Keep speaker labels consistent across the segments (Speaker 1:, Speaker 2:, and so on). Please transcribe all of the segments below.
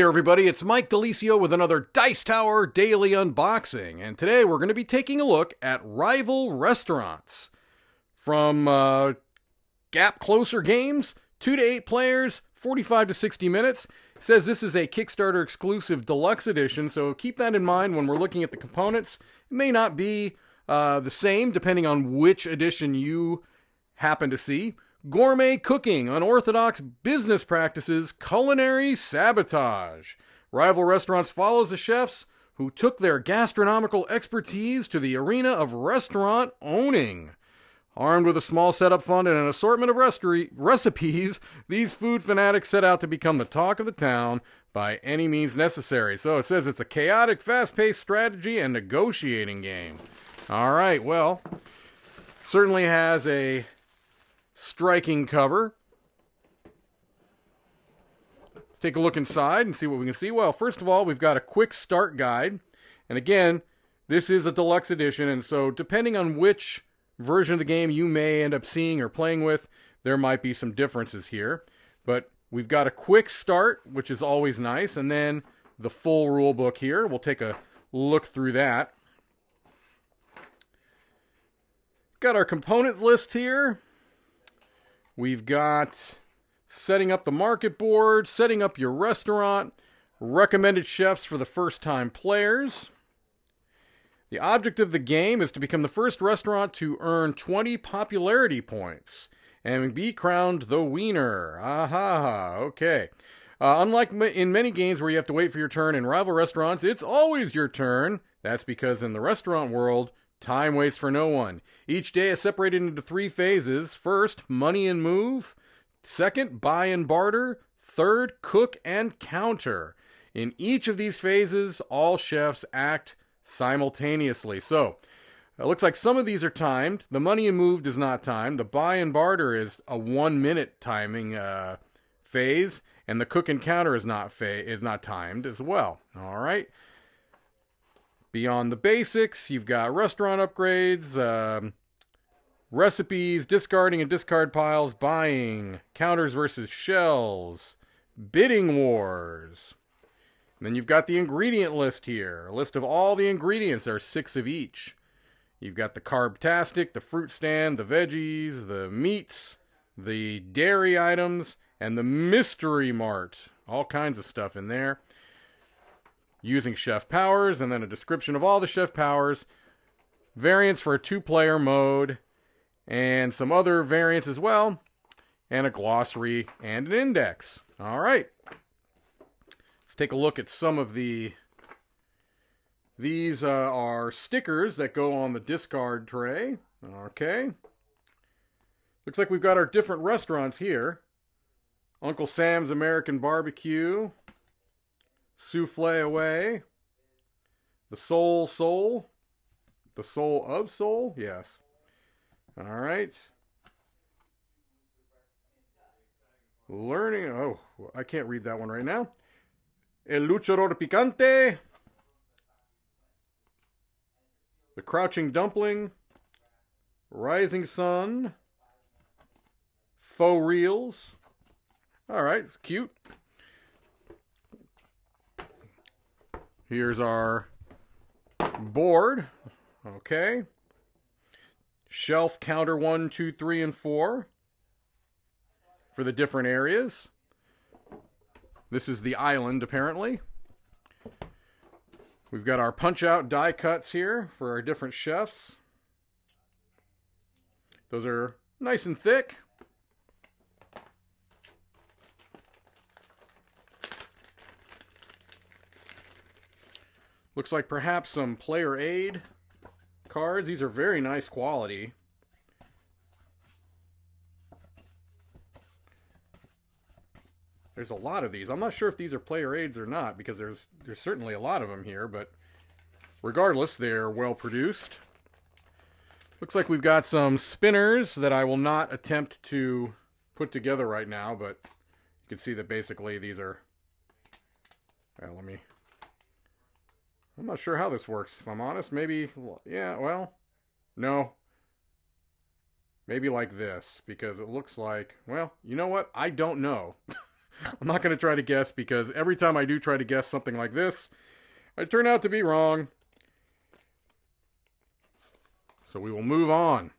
Speaker 1: there, everybody. It's Mike Delisio with another Dice Tower Daily Unboxing. And today we're going to be taking a look at rival restaurants. From Gap Closer Games, 2 to 8 players, 45 to 60 minutes. It says this is a Kickstarter exclusive deluxe edition, so keep that in mind when we're looking at the components. It may not be the same depending on which edition you happen to see. Gourmet cooking, unorthodox business practices, culinary sabotage. Rival Restaurants follows the chefs who took their gastronomical expertise to the arena of restaurant owning. Armed with a small setup fund and an assortment of recipes, these food fanatics set out to become the talk of the town by any means necessary. So it says it's a chaotic, fast-paced strategy and negotiating game. All right, well, certainly has a striking cover. Let's take a look inside and see what we can see. Well, first of all, we've got a quick start guide. And again, this is a deluxe edition, and so depending on which version of the game you may end up seeing or playing with, there might be some differences here. But we've got a quick start, which is always nice, and then the full rule book here. We'll take a look through that. Got our component list here. We've got setting up the market board, setting up your restaurant, recommended chefs for the first-time players. The object of the game is to become the first restaurant to earn 20 popularity points and be crowned the wiener. Aha, okay. Unlike in many games where you have to wait for your turn, in rival restaurants, it's always your turn. That's because in the restaurant world, time waits for no one. Each day is separated into 3 phases. First, money and move. Second, buy and barter. Third, cook and counter. In each of these phases, all chefs act simultaneously. So, it looks like some of these are timed. The money and move is not timed. The buy and barter is a 1-minute timing phase. And the cook and counter is not timed as well. All right. Beyond the basics, you've got restaurant upgrades, recipes, discarding and discard piles, buying, counters versus shells, bidding wars. And then you've got the ingredient list here. A list of all the ingredients. There are 6 of each. You've got the carb-tastic, the fruit stand, the veggies, the meats, the dairy items, and the mystery mart. All kinds of stuff in there. Using chef powers, and then a description of all the chef powers, variants for a 2-player mode, and some other variants as well, and a glossary and an index. All right. Let's take a look at some of these are stickers that go on the discard tray. Okay. Looks like we've got our different restaurants here. Uncle Sam's American Barbecue, Souffle Away, the Soul, the Soul of Soul, yes. All right. Learning, oh, I can't read that one right now. El Luchador Picante, the Crouching Dumpling, Rising Sun, Faux Reels. All right, it's cute. Here's our board. Okay. Shelf counter 1, 2, 3, and 4 for the different areas. This is the island, apparently. We've got our punch-out die cuts here for our different chefs. Those are nice and thick. Looks like perhaps some player aid cards. These are very nice quality. There's a lot of these. I'm not sure if these are player aids or not, because there's certainly a lot of them here, but regardless, they're well produced. Looks like we've got some spinners that I will not attempt to put together right now, but you can see that basically these are, well, I'm not sure how this works, if I'm honest. Maybe, yeah, well, no. Maybe like this, because it looks like, well, you know what? I don't know. I'm not going to try to guess because every time I do try to guess something like this, I turn out to be wrong. So we will move on.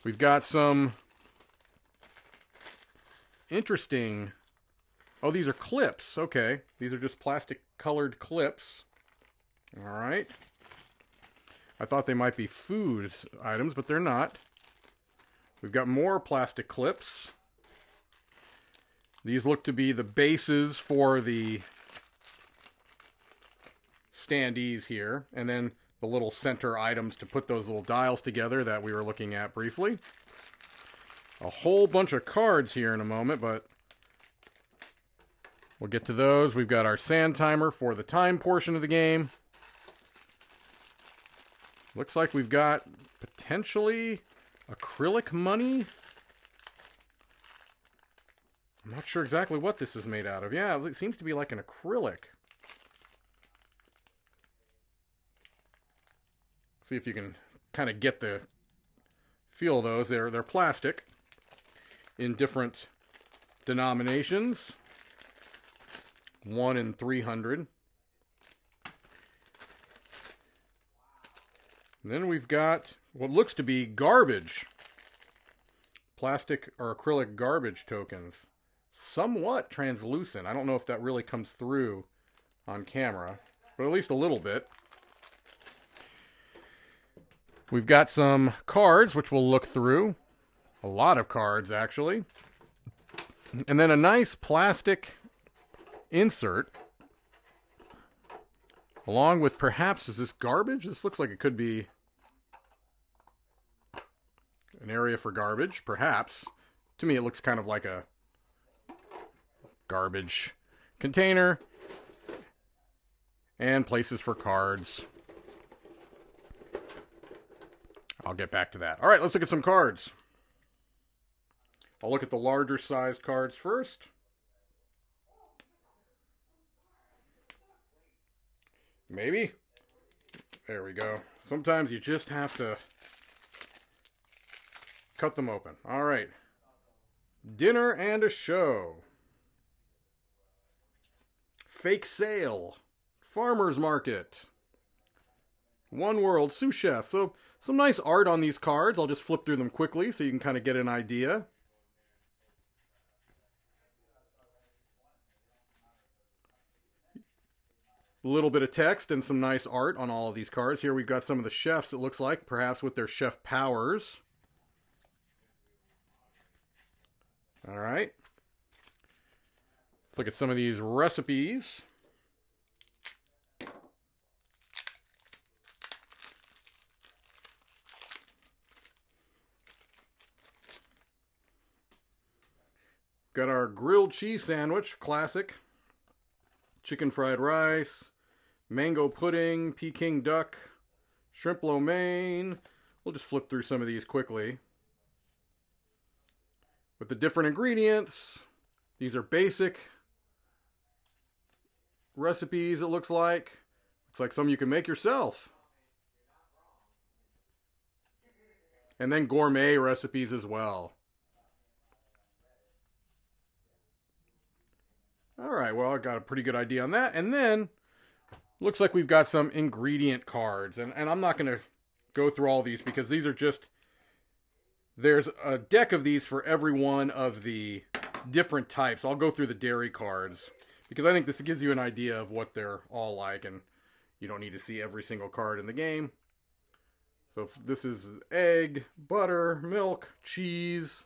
Speaker 1: We've got some interesting... Oh, these are clips. Okay. These are just plastic colored clips. All right. I thought they might be food items, but they're not. We've got more plastic clips. These look to be the bases for the standees here. And then the little center items to put those little dials together that we were looking at briefly. A whole bunch of cards here in a moment, but we'll get to those. We've got our sand timer for the time portion of the game. Looks like we've got potentially acrylic money. I'm not sure exactly what this is made out of. Yeah, it seems to be like an acrylic. See if you can kind of get the feel of those. They're plastic in different denominations. 1 in 300. And then we've got what looks to be garbage. Plastic or acrylic garbage tokens. Somewhat translucent. I don't know if that really comes through on camera, but at least a little bit. We've got some cards, which we'll look through. A lot of cards, actually. And then a nice plastic insert. Along with perhaps, is this garbage? This looks like it could be an area for garbage, perhaps. To me, it looks kind of like a garbage container. And places for cards. I'll get back to that. All right, let's look at some cards. I'll look at the larger sized cards first. Maybe. There we go. Sometimes you just have to cut them open. All right. Dinner and a show. Fake sale. Farmer's market. One World Sous Chef. So some nice art on these cards. I'll just flip through them quickly so you can kind of get an idea. A little bit of text and some nice art on all of these cards. Here we've got some of the chefs, it looks like, perhaps with their chef powers. All right. Let's look at some of these recipes. Got our grilled cheese sandwich, classic. Chicken fried rice. Mango pudding, Peking duck, shrimp lo mein. We'll just flip through some of these quickly. With the different ingredients, these are basic recipes, it looks like. Looks like some you can make yourself. And then gourmet recipes as well. All right, well, I got a pretty good idea on that. And then looks like we've got some ingredient cards. And I'm not going to go through all these because these are just... There's a deck of these for every one of the different types. I'll go through the dairy cards because I think this gives you an idea of what they're all like. And you don't need to see every single card in the game. So this is egg, butter, milk, cheese,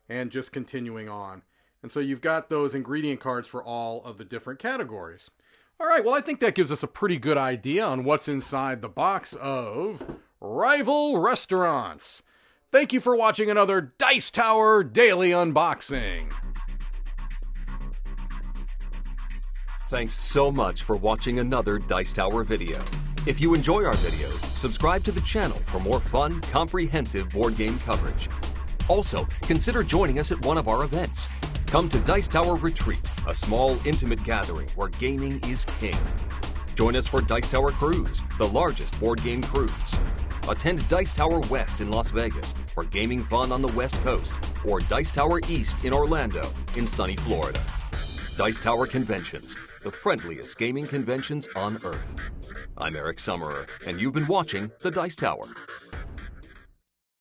Speaker 1: and just continuing on. And so you've got those ingredient cards for all of the different categories. All right, well, I think that gives us a pretty good idea on what's inside the box of Rival Restaurants. Thank you for watching another Dice Tower Daily Unboxing.
Speaker 2: Thanks so much for watching another Dice Tower video. If you enjoy our videos, subscribe to the channel for more fun, comprehensive board game coverage. Also, consider joining us at one of our events. Come to Dice Tower Retreat, a small, intimate gathering where gaming is king. Join us for Dice Tower Cruise, the largest board game cruise. Attend Dice Tower West in Las Vegas for gaming fun on the West Coast, or Dice Tower East in Orlando in sunny Florida. Dice Tower Conventions, the friendliest gaming conventions on Earth. I'm Eric Summerer, and you've been watching The Dice Tower.